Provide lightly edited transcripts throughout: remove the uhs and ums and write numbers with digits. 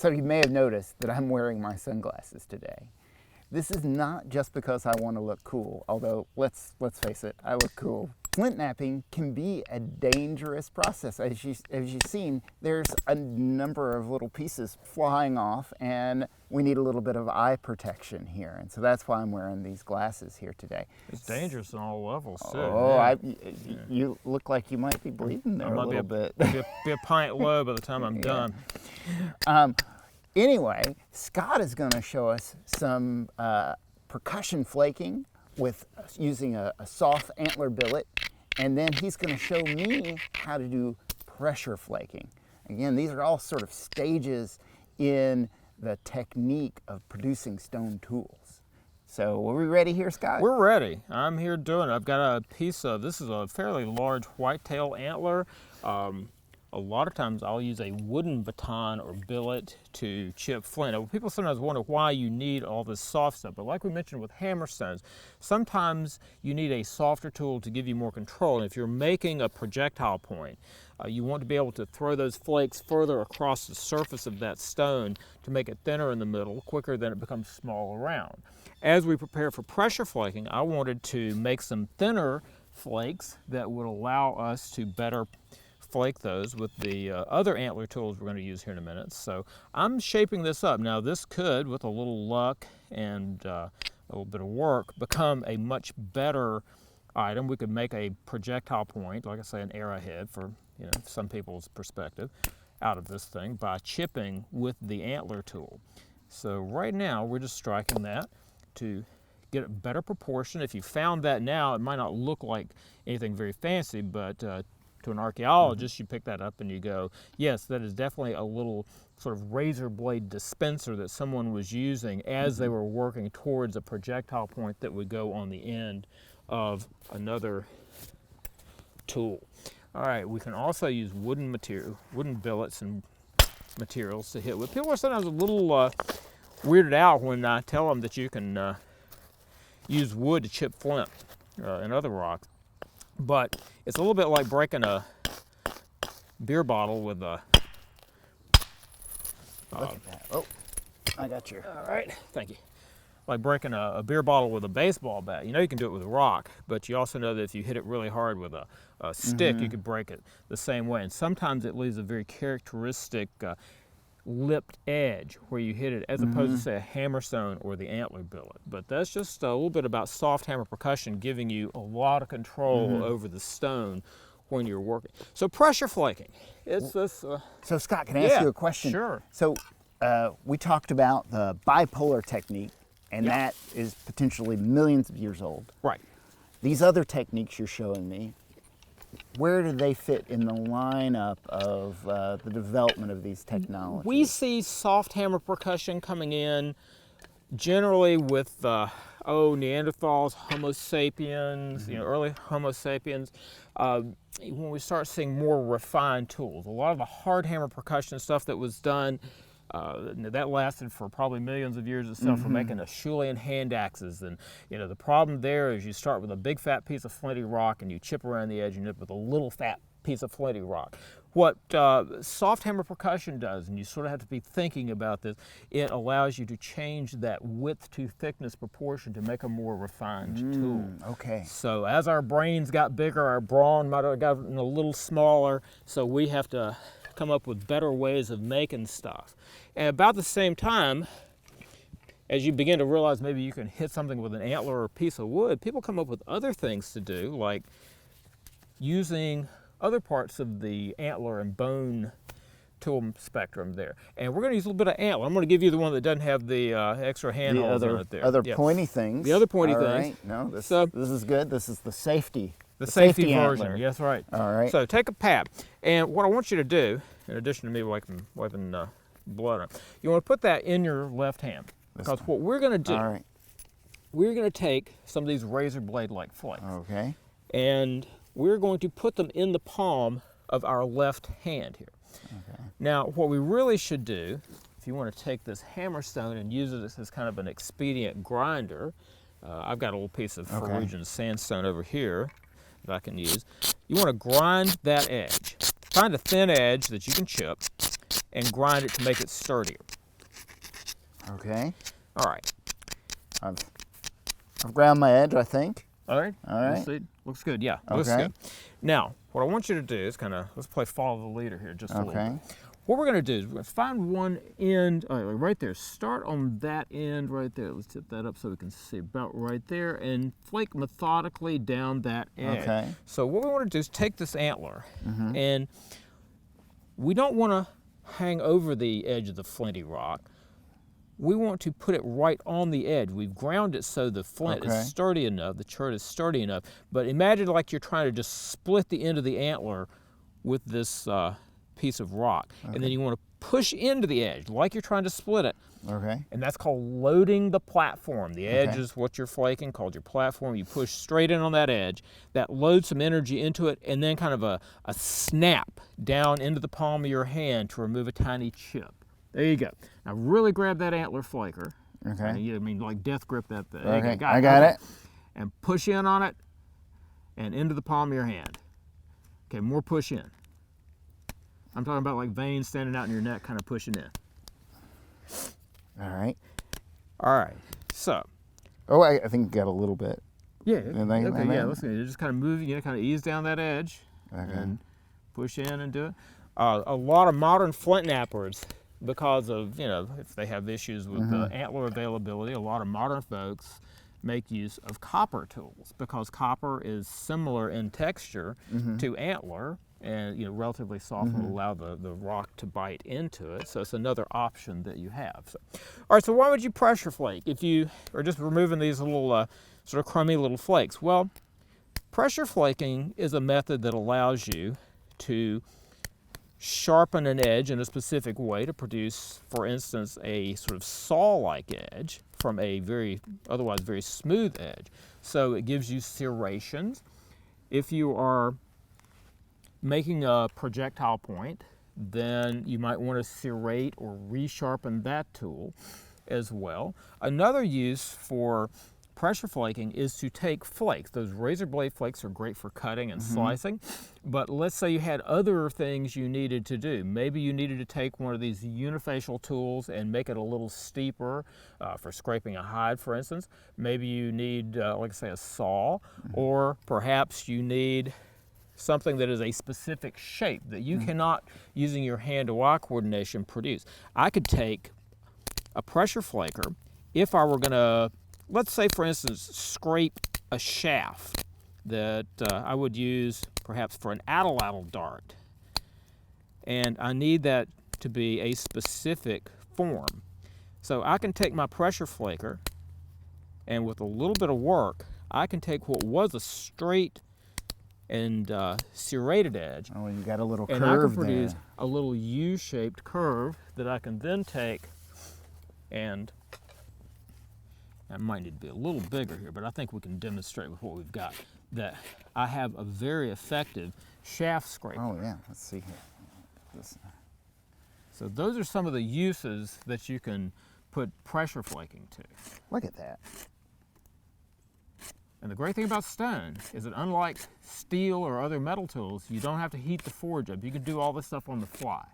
So you may have noticed that I'm wearing my sunglasses today. This is not just because I want to look cool, although let's face it, I look cool. Flint knapping can be a dangerous process. As you've seen, there's a number of little pieces flying off, and we need a little bit of eye protection here. And so that's why I'm wearing these glasses here today. It's dangerous on all levels, too. Oh, yeah. You look like you might be bleeding there a little bit. Be a pint low by the time I'm done. Anyway, Scott is going to show us some percussion flaking with using a soft antler billet, and then he's going to show me how to do pressure flaking. Again, these are all sort of stages in the technique of producing stone tools. So are we ready here, Scott? We're ready. I'm here doing it. I've got a piece of, this is a fairly large whitetail antler. A lot of times I'll use a wooden baton or billet to chip flint. Now, people sometimes wonder why you need all this soft stuff, but like we mentioned with hammerstones, sometimes you need a softer tool to give you more control. And if you're making a projectile point, you want to be able to throw those flakes further across the surface of that stone to make it thinner in the middle, quicker than it becomes small around. As we prepare for pressure flaking, I wanted to make some thinner flakes that would allow us to better flake those with the other antler tools we're going to use here in a minute. So I'm shaping this up. Now this could, with a little luck and a little bit of work, become a much better item. We could make a projectile point, like I say, an arrowhead for some people's perspective, out of this thing by chipping with the antler tool. So right now we're just striking that to get a better proportion. If you found that now, it might not look like anything very fancy, but to an archaeologist, you pick that up and you go, yes, that is definitely a little sort of razor blade dispenser that someone was using as they were working towards a projectile point that would go on the end of another tool. All right, we can also use wooden billets and materials to hit with. People are sometimes a little weirded out when I tell them that you can use wood to chip flint and other rocks. But it's a little bit like breaking a beer bottle with a... Look at that. Oh, I got you. All right, thank you. Like breaking a beer bottle with a baseball bat. You know you can do it with a rock, but you also know that if you hit it really hard with a stick, you could break it the same way. And sometimes it leaves a very characteristic lipped edge where you hit it, as opposed to, say, a hammerstone or the antler billet. But that's just a little bit about soft hammer percussion, giving you a lot of control over the stone when you're working. So pressure flaking, it's this... So Scott, can I ask you a question? Sure. So we talked about the bipolar technique, and that is potentially millions of years old. Right. These other techniques you're showing me, where do they fit in the lineup of the development of these technologies? We see soft hammer percussion coming in generally with Neanderthals, Homo sapiens, early Homo sapiens. When we start seeing more refined tools, a lot of the hard hammer percussion stuff that was done, that lasted for probably millions of years itself, for making Acheulean hand axes. And the problem there is you start with a big fat piece of flinty rock and you chip around the edge and end up with a little fat piece of flinty rock. What soft hammer percussion does, and you sort of have to be thinking about this, it allows you to change that width to thickness proportion to make a more refined tool. Okay. So as our brains got bigger, our brawn might have gotten a little smaller, so we have to come up with better ways of making stuff. And about the same time, as you begin to realize maybe you can hit something with an antler or a piece of wood, people come up with other things to do, like using other parts of the antler and bone tool spectrum there. And we're going to use a little bit of antler. I'm going to give you the one that doesn't have the extra handholds in it there. Other pointy things. The other pointy things. Right. No, this is good. This is the safety. The safety version. Antler. Yes, right. All right. So take a pad, and what I want you to do, in addition to me wiping blood on it, you want to put that in your left hand. Because what we're going to do, we're going to take some of these razor blade-like flakes. Okay. And we're going to put them in the palm of our left hand here. Okay. Now, what we really should do, if you want to take this hammerstone and use it as kind of an expedient grinder, I've got a little piece of Peruvian sandstone over here that I can use. You want to grind that edge. Find a thin edge that you can chip, and grind it to make it sturdier. Okay. All right. I've ground my edge, I think. All right. All right. Let's see. Looks good. Yeah. Looks Okay. good. Now, what I want you to do is let's play follow the leader here just a little Okay. bit. What we're going to do is we're going to find one end, right there. Start on that end right there. Let's tip that up so we can see about right there and flake methodically down that edge. Okay. So what we want to do is take this antler and we don't want to hang over the edge of the flinty rock. We want to put it right on the edge. We've ground it so the flint Okay. is sturdy enough, the chert is sturdy enough, but imagine like you're trying to just split the end of the antler with this piece of rock. Okay. And then you want to push into the edge like you're trying to split it. Okay. And that's called loading the platform. The edge Okay. is what you're flaking, called your platform. You push straight in on that edge. That loads some energy into it, and then kind of a snap down into the palm of your hand to remove a tiny chip. There you go. Now really grab that antler flaker. Okay. I mean like death grip that thing. Okay. Got it. I got it. And push in on it and into the palm of your hand. Okay, more push in. I'm talking about like veins standing out in your neck, kind of pushing in. All right. All right, so. Oh, I think you got a little bit. Yeah, And then- okay, and yeah, then- let's see. Just kind of move, kind of ease down that edge Okay. and push in and do it. A lot of modern flint knappers, because of, if they have issues with antler availability, a lot of modern folks make use of copper tools because copper is similar in texture to antler and relatively soft will allow the rock to bite into it. So it's another option that you have. So, all right, so why would you pressure flake if you are just removing these little sort of crummy little flakes? Well, pressure flaking is a method that allows you to sharpen an edge in a specific way to produce, for instance, a sort of saw-like edge from a otherwise very smooth edge. So it gives you serrations. If you are making a projectile point, then you might want to serrate or resharpen that tool as well. Another use for pressure flaking is to take flakes. Those razor blade flakes are great for cutting and slicing, but let's say you had other things you needed to do. Maybe you needed to take one of these unifacial tools and make it a little steeper for scraping a hide, for instance. Maybe you need, like I say, a saw, or perhaps you need something that is a specific shape that you cannot, using your hand-to-eye coordination, produce. I could take a pressure flaker if I were going to, let's say, for instance, scrape a shaft that I would use perhaps for an atlatl dart. And I need that to be a specific form. So I can take my pressure flaker, and with a little bit of work, I can take what was a straight and serrated edge, Oh, you got a little curve and I can produce there. a little U-shaped curve that I can then take, and I might need to be a little bigger here, but I think we can demonstrate with what we've got that I have a very effective shaft scraper. Oh, yeah. Let's see here. This. So those are some of the uses that you can put pressure flaking to. Look at that. And the great thing about stone is that unlike steel or other metal tools, you don't have to heat the forge up. You can do all this stuff on the fly.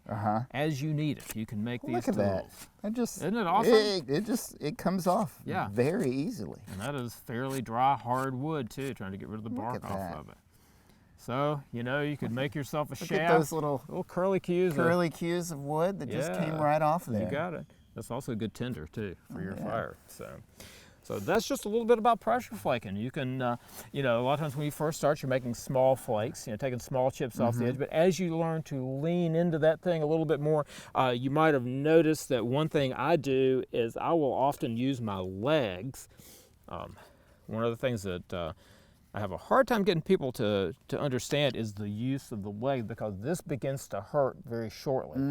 As you need it, you can make these Look at tools. that. That just, Isn't it awesome? It comes off Yeah. very easily. And that is fairly dry, hard wood too, trying to get rid of the Look bark at off that. of it. So, you could make yourself a Look shaft. at those little curly cues. curly cues of wood that just came Yeah, right off there. You got it. That's also a good tinder too for your yeah. fire. So that's just a little bit about pressure flaking. You can, a lot of times when you first start, you're making small flakes, taking small chips off the edge. But as you learn to lean into that thing a little bit more, you might have noticed that one thing I do is I will often use my legs. One of the things that I have a hard time getting people to understand is the use of the leg, because this begins to hurt very shortly.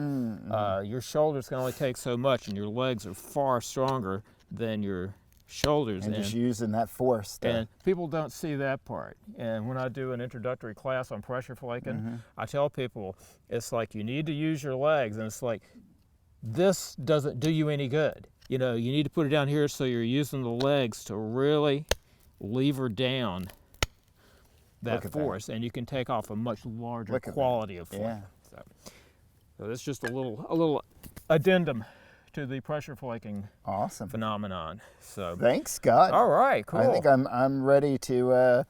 Your shoulders can only take so much, and your legs are far stronger than your shoulders. And just using that force. And people don't see that part. And when I do an introductory class on pressure flaking, I tell people it's like you need to use your legs, and it's like this doesn't do you any good. You need to put it down here so you're using the legs to really lever down that force, and you can take off a much larger quality of flame. Yeah. So, So it's just a little addendum to the pressure flaking Awesome. phenomenon. So Thanks, Scott. all right, cool. I think I'm ready to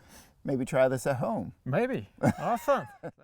maybe try this at home. Maybe. Awesome.